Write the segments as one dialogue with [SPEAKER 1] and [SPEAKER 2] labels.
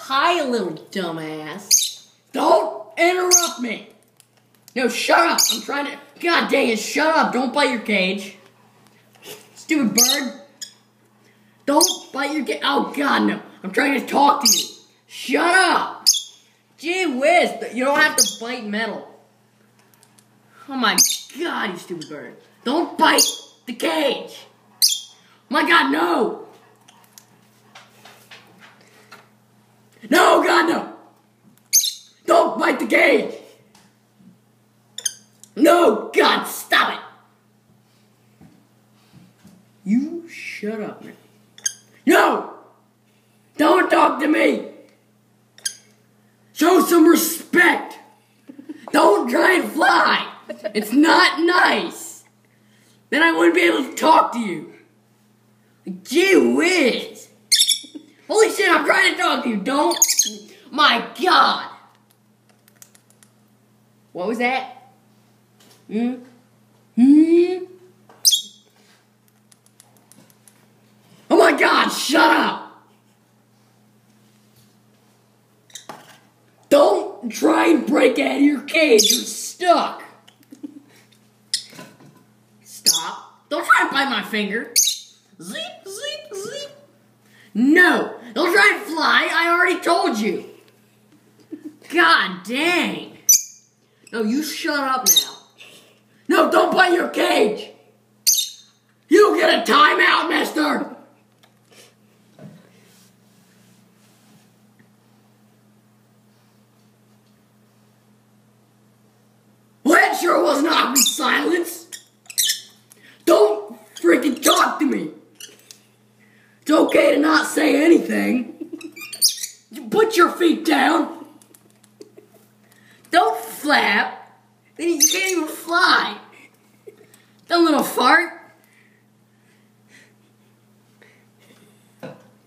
[SPEAKER 1] Hi, little dumbass. Don't interrupt me. No, shut up. I'm trying to... God dang it, shut up. Don't bite your cage. Stupid bird. Don't bite your cage. Oh, God, no. I'm trying to talk to you. Shut up. Gee whiz. You don't have to bite metal. Oh, my God, you stupid bird. Don't bite the cage. Oh, my God, no. No, God, no. Don't bite the cage. No, God, stop it. You shut up, man. No! Don't talk to me. Show some respect. Don't try and fly. It's not nice. Then I wouldn't be able to talk to you. Gee whiz. Holy shit, I'm trying to talk to you. Don't. My God. What was that? Oh my God, shut up. Don't try and break out of your cage. You're stuck. Stop. Don't try and bite my finger. Zeep, zeep, zeep. No. Don't try and fly. I already told you. God dang. No, you shut up now. No, don't bite your cage. You get a timeout, mister. Well, that sure was an awkward silence. Don't freaking talk to me. It's okay to not say anything. You put your feet down. Don't flap. Then you can't even fly. That little fart.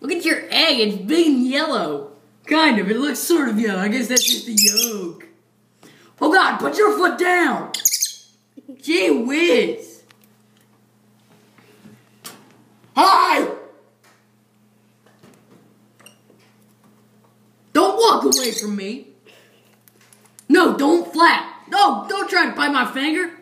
[SPEAKER 1] Look at your egg. It's big and yellow. Kind of. It looks sort of yellow. I guess that's just the yolk. Oh, God. Put your foot down. Gee whiz. Hi. Don't walk away from me. No, don't flap. No, don't try to bite my finger.